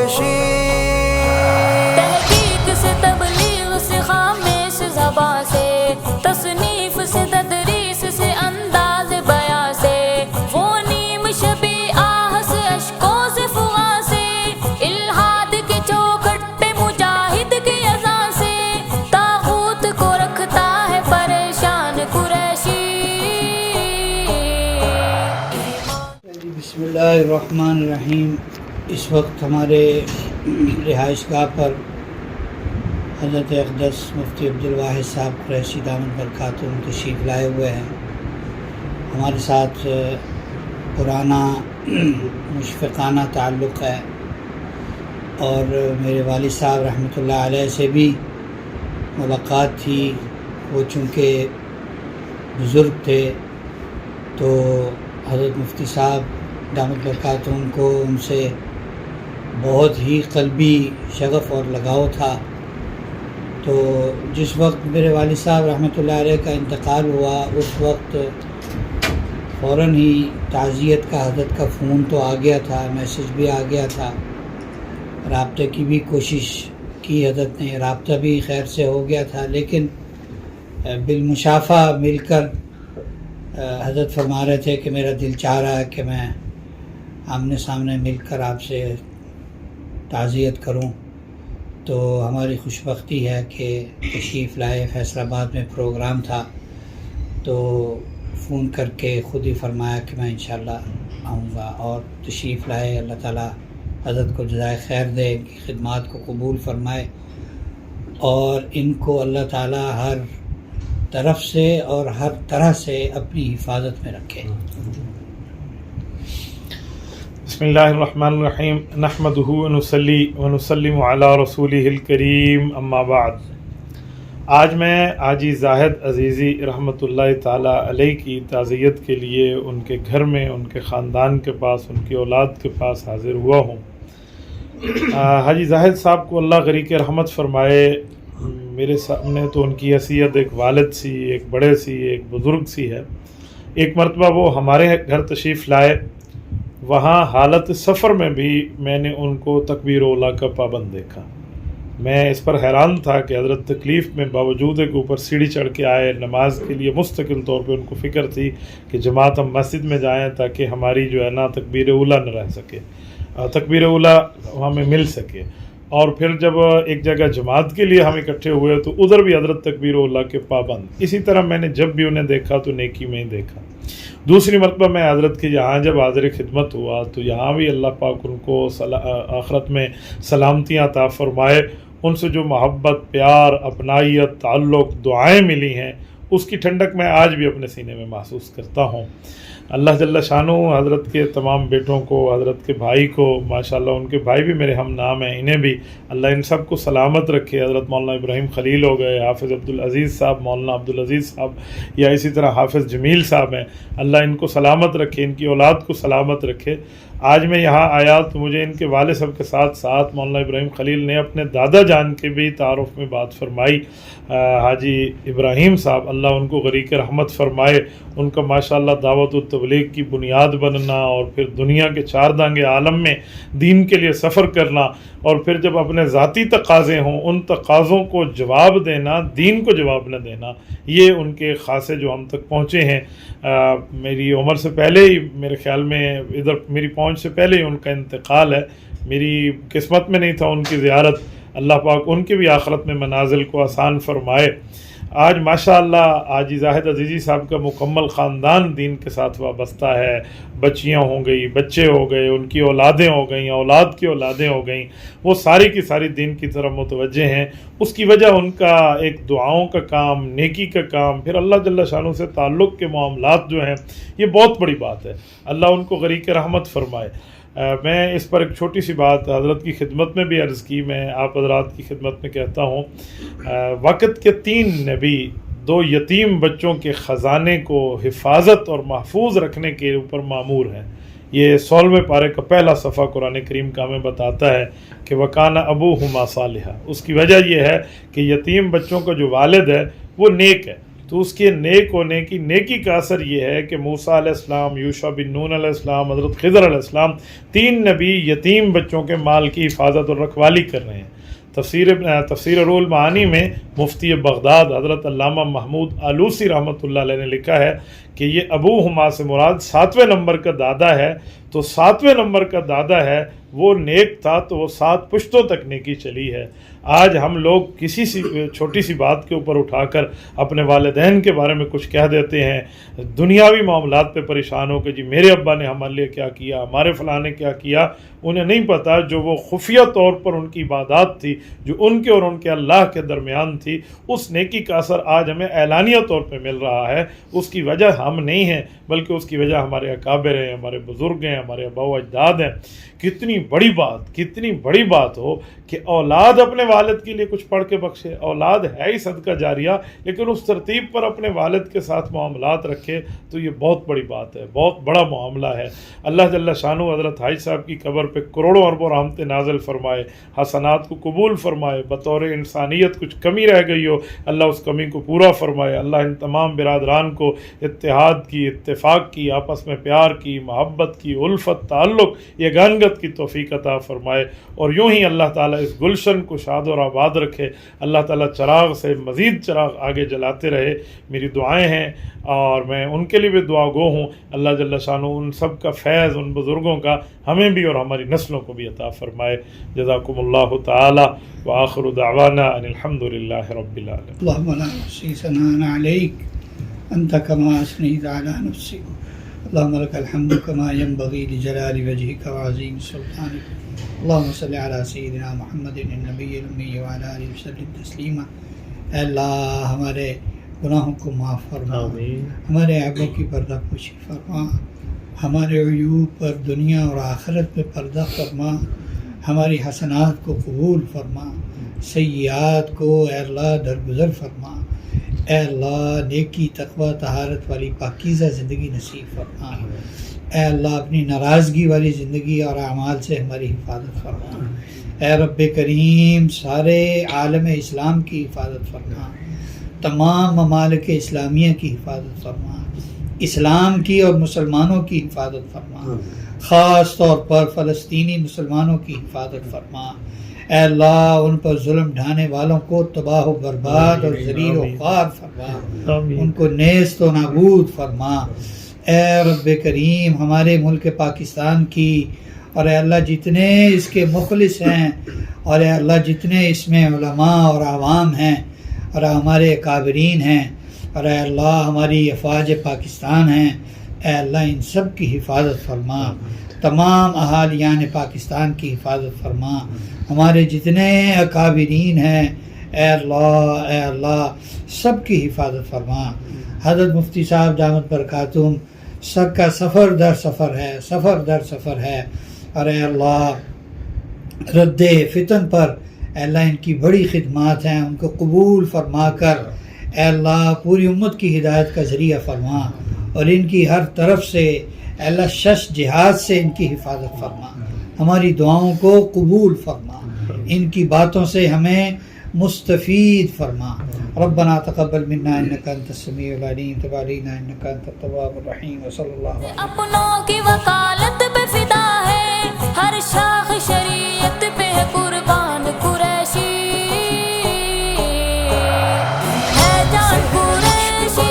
قریشی تحقیق سے تبلیغ سے خاموش زباں سے تصنیف سے تدریس سے انداز بیاں سے وہ نیم شبی آہ سے اشکوں سے فغاں سے الہاد کے چوکھٹ پہ مجاہد کی اذان سے طاغوت کو رکھتا ہے پریشان قریشی. بسم اللہ الرحمن الرحیم. اس وقت ہمارے رہائش گاہ پر حضرت اقدس مفتی عبدالواحد صاحب قریشی دامت برکاتہم تشریف لائے ہوئے ہیں. ہمارے ساتھ پرانا مشفقانہ تعلق ہے اور میرے والد صاحب رحمۃ اللہ علیہ سے بھی ملاقات تھی. وہ چونکہ بزرگ تھے تو حضرت مفتی صاحب دامت برکاتہم کو ان سے بہت ہی قلبی شغف اور لگاؤ تھا. تو جس وقت میرے والد صاحب رحمۃ اللہ علیہ کا انتقال ہوا اس وقت فوراً ہی تعزیت کا حضرت کا فون تو آ گیا تھا، میسج بھی آ گیا تھا، رابطے کی بھی کوشش کی حضرت نے، رابطہ بھی خیر سے ہو گیا تھا. لیکن بالمشافہ مل کر حضرت فرما رہے تھے کہ میرا دل چاہ رہا ہے کہ میں آمنے سامنے مل کر آپ سے تعزیت کروں. تو ہماری خوش بختی ہے کہ تشریف لائے. فیصل آباد میں پروگرام تھا تو فون کر کے خود ہی فرمایا کہ میں انشاءاللہ آؤں گا اور تشریف لائے. اللہ تعالیٰ حضرت کو جزائے خیر دے، ان کی خدمات کو قبول فرمائے اور ان کو اللہ تعالیٰ ہر طرف سے اور ہر طرح سے اپنی حفاظت میں رکھے. بسم اللہ الرحمن الرحیم. نحمدہ ونصلی ونسلم علی رسولہ الکریم، اما بعد. آج میں حاجی زاہد عزیزی رحمۃ اللہ تعالیٰ علیہ کی تعزیت کے لیے ان کے گھر میں، ان کے خاندان کے پاس، ان کی اولاد کے پاس حاضر ہوا ہوں. حاجی زاہد صاحب کو اللہ غریق رحمت فرمائے. میرے سامنے تو ان کی حیثیت ایک والد سی، ایک بڑے سی، ایک بزرگ سی ہے. ایک مرتبہ وہ ہمارے گھر تشریف لائے، وہاں حالت سفر میں بھی میں نے ان کو تکبیر اولیٰ کا پابند دیکھا. میں اس پر حیران تھا کہ حضرت تکلیف میں باوجود کے اوپر سیڑھی چڑھ کے آئے. نماز کے لیے مستقل طور پہ ان کو فکر تھی کہ جماعت ہم مسجد میں جائیں تاکہ ہماری جو ہے نا تکبیر اولیٰ نہ رہ سکے، تکبیر اولیٰ ہمیں مل سکے. اور پھر جب ایک جگہ جماعت کے لیے ہم اکٹھے ہوئے تو ادھر بھی حضرت تکبیر اولیٰ کے پابند. اسی طرح میں نے جب بھی انہیں دیکھا تو نیکی میں ہی دیکھا. دوسری مرتبہ میں حضرت کے یہاں جب حاضر خدمت ہوا تو یہاں بھی اللہ پاک ان کو آخرت میں سلامتیاں عطا فرمائے. ان سے جو محبت، پیار، اپنائیت، تعلق، دعائیں ملی ہیں اس کی ٹھنڈک میں آج بھی اپنے سینے میں محسوس کرتا ہوں. اللہ جل شانہ حضرت کے تمام بیٹوں کو، حضرت کے بھائی کو، ماشاءاللہ ان کے بھائی بھی میرے ہم نام ہیں، انہیں بھی اللہ ان سب کو سلامت رکھے. حضرت مولانا ابراہیم خلیل ہو گئے، حافظ عبدالعزیز صاحب، مولانا عبدالعزیز صاحب، یا اسی طرح حافظ جمیل صاحب ہیں، اللہ ان کو سلامت رکھے، ان کی اولاد کو سلامت رکھے. آج میں یہاں آیا تو مجھے ان کے والد صاحب کے ساتھ ساتھ مولانا ابراہیم خلیل نے اپنے دادا جان کے بھی تعارف میں بات فرمائی. حاجی ابراہیم صاحب اللہ ان کو غریق رحمت فرمائے. ان کا ماشاءاللہ دعوت و تبلیغ کی بنیاد بننا اور پھر دنیا کے چار دانگے عالم میں دین کے لیے سفر کرنا اور پھر جب اپنے ذاتی تقاضے ہوں ان تقاضوں کو جواب دینا، دین کو جواب نہ دینا، یہ ان کے خاصے جو ہم تک پہنچے ہیں. میری عمر سے پہلے ہی میرے خیال میں ادھر میری پہنچ سے پہلے ہی ان کا انتقال ہے. میری قسمت میں نہیں تھا ان کی زیارت. اللہ پاک ان کے بھی آخرت میں منازل کو آسان فرمائے. آج ماشاءاللہ حاجی زاہد عزیزی صاحب کا مکمل خاندان دین کے ساتھ وابستہ ہے. بچیاں ہو گئی، بچے ہو گئے، ان کی اولادیں ہو گئیں، اولاد کی اولادیں ہو گئیں، وہ ساری کی ساری دین کی طرف متوجہ ہیں. اس کی وجہ ان کا ایک دعاؤں کا کام، نیکی کا کام، پھر اللہ جل شانہ سے تعلق کے معاملات جو ہیں، یہ بہت بڑی بات ہے. اللہ ان کو غریق رحمت فرمائے. میں اس پر ایک چھوٹی سی بات حضرت کی خدمت میں بھی عرض کی، میں آپ حضرات کی خدمت میں کہتا ہوں. وقت کے 3 نبی 2 یتیم بچوں کے خزانے کو حفاظت اور محفوظ رکھنے کے اوپر مامور ہیں. یہ 16ویں پارے کا پہلا صفحہ قرآن کریم کا ہمیں بتاتا ہے کہ وَكَانَ أَبُوهُمَا صَالِحًا. اس کی وجہ یہ ہے کہ یتیم بچوں کا جو والد ہے وہ نیک ہے. تو اس کے نیک ہونے کی نیکی کا اثر یہ ہے کہ موسیٰ علیہ السلام، یوشع بن نون علیہ السلام، حضرت خضر علیہ السلام، 3 نبی یتیم بچوں کے مال کی حفاظت اور رکھوالی کر رہے ہیں۔ تفسیر روح المعانی میں مفتی بغداد حضرت علامہ محمود آلوسی رحمۃ اللہ علیہ نے لکھا ہے کہ یہ ابو ہما سے مراد 7ویں نمبر کا دادا ہے، تو 7ویں نمبر کا دادا ہے وہ نیک تھا تو وہ 7 پشتوں تک نیکی چلی ہے۔ آج ہم لوگ کسی سی چھوٹی سی بات کے اوپر اٹھا کر اپنے والدین کے بارے میں کچھ کہہ دیتے ہیں، دنیاوی معاملات پہ پریشان ہو کہ جی میرے ابا نے ہمارے لیے کیا کیا، ہمارے فلاں نے کیا کیا۔ انہیں نہیں پتہ جو وہ خفیہ طور پر ان کی عبادات تھی، جو ان کے اور ان کے اللہ کے درمیان تھی، اس نیکی کا اثر آج ہمیں اعلانیہ طور پہ مل رہا ہے۔ اس کی وجہ ہم نہیں ہیں، بلکہ اس کی وجہ ہمارے اکابر ہیں، ہمارے بزرگ ہیں، ہمارے آباء و اجداد ہیں۔ کتنی بڑی بات ہو کہ اولاد اپنے والد کے لیے کچھ پڑھ کے بخشے، اولاد ہے ہی صدقہ جاریہ، لیکن اس ترتیب پر اپنے والد کے ساتھ معاملات رکھے تو یہ بہت بڑی بات ہے، بہت بڑا معاملہ ہے۔ اللہ جل شانہ حضرت حاج صاحب کی قبر پہ کروڑوں اربوں رحمتیں نازل فرمائے، حسنات کو قبول فرمائے، بطور انسانیت کچھ کمی رہ گئی ہو اللہ اس کمی کو پورا فرمائے۔ اللہ ان تمام برادران کو اتحاد کی، اتفاق کی، آپس میں پیار کی، محبت کی، الفت، تعلق، یگانگت کی توفیق عطا فرمائے، اور یوں ہی اللہ تعالیٰ اس گلشن کو شاد اور آباد رکھے۔ اللہ تعالیٰ چراغ سے مزید چراغ آگے جلاتے رہے۔ میری دعائیں ہیں اور میں ان کے لیے بھی دعا گو ہوں۔ اللہ جل شانہ ان سب کا فیض، ان بزرگوں کا ہمیں بھی اور ہماری نسلوں کو بھی عطا فرمائے۔ جزاکم اللہ تعالی وآخر دعوانا ان الحمد للہ رب العالمین۔ اللهم لا نحصي ثناء عليك أنت كما أثنيت على نفسك اللهم لك الحمد كما ينبغي لجلال وجهك وعظيم سلطانك اللهم صل على سيدنا محمد النبي الأمي وعلى آله وسلم تسليما۔ اے اللہ ہمارے گناہوں کو معاف فرما، ہمارے عیبوں کی پردہ پوشی فرما، ہمارے عیوب پر دنیا اور آخرت میں پردہ فرما، ہماری حسنات کو قبول فرما، سیئات کو اے اللہ درگزر فرما۔ اے اللہ نیکی، تقوی، طہارت والی پاکیزہ زندگی نصیب فرما۔ اے اللہ اپنی ناراضگی والی زندگی اور اعمال سے ہماری حفاظت فرما۔ اے رب کریم سارے عالم اسلام کی حفاظت فرما، تمام ممالک اسلامیہ کی حفاظت فرما، اسلام کی اور مسلمانوں کی حفاظت فرما، خاص طور پر فلسطینی مسلمانوں کی حفاظت فرما۔ اے اللہ ان پر ظلم ڈھانے والوں کو تباہ و برباد اور ذلیل و خوار فرما، ان کو نیست و نابود فرما۔ اے رب کریم ہمارے ملک پاکستان کی اور اے اللہ جتنے اس کے مخلص ہیں اور اے اللہ جتنے اس میں علماء اور عوام ہیں اور ہمارے اکابرین ہیں اور اے اللہ ہماری افواج پاکستان ہیں، اے اللہ ان سب کی حفاظت فرما، تمام اہالیان پاکستان کی حفاظت فرما، ہمارے جتنے اکابرین ہیں اے اللہ سب کی حفاظت فرما۔ حضرت مفتی صاحب دامت برکاتہم سب کا سفر در سفر ہے اور اے اللہ رد فتن پر اے اللہ ان کی بڑی خدمات ہیں، ان کو قبول فرما کر اے اللہ پوری امت کی ہدایت کا ذریعہ فرما، اور ان کی ہر طرف سے اے اللہ شش جہاد سے ان کی حفاظت فرما، ہماری دعاؤں کو قبول فرما، ان کی باتوں سے ہمیں مستفید فرما۔ ربنا تقبل منا انك انت السميع العليم تب علينا انك انت التواب الرحيم وصلى الله عليه اپنوں کی وکالت پہ فدا ہے، ہر شاخ شریعت پہ قربان قریشی ہے، جان قریشی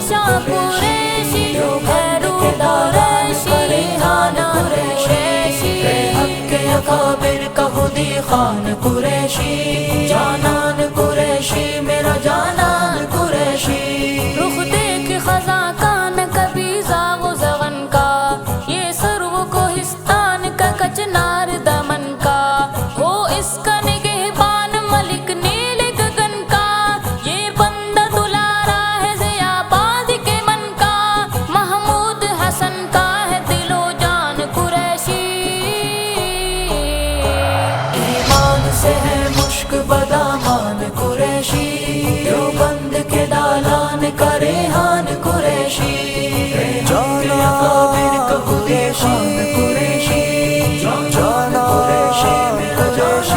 شان قریشی ہے، رود قریشی ریحان قریشی حق کے اکابر کا خودی خان قریشی، جانان قریشی میرا جانان قریشی، رخ دیکھ خزاں کا نہ کبھی زاغ و زغن کا، یہ سرو کوہستان کا کچنار دمن کا، ہو اس کا نگہبان ملک نیل گگن کا، یہ بندہ دلارا ہے ضیا باز کے من کا، محمود حسن کا ہے دل و جان قریشی، ایمان سے ہے مشک بدامان قریشی، دیوبند کے دالان کا ریحان قریشی، جانا قریشی، جانا قریشی میرا جانا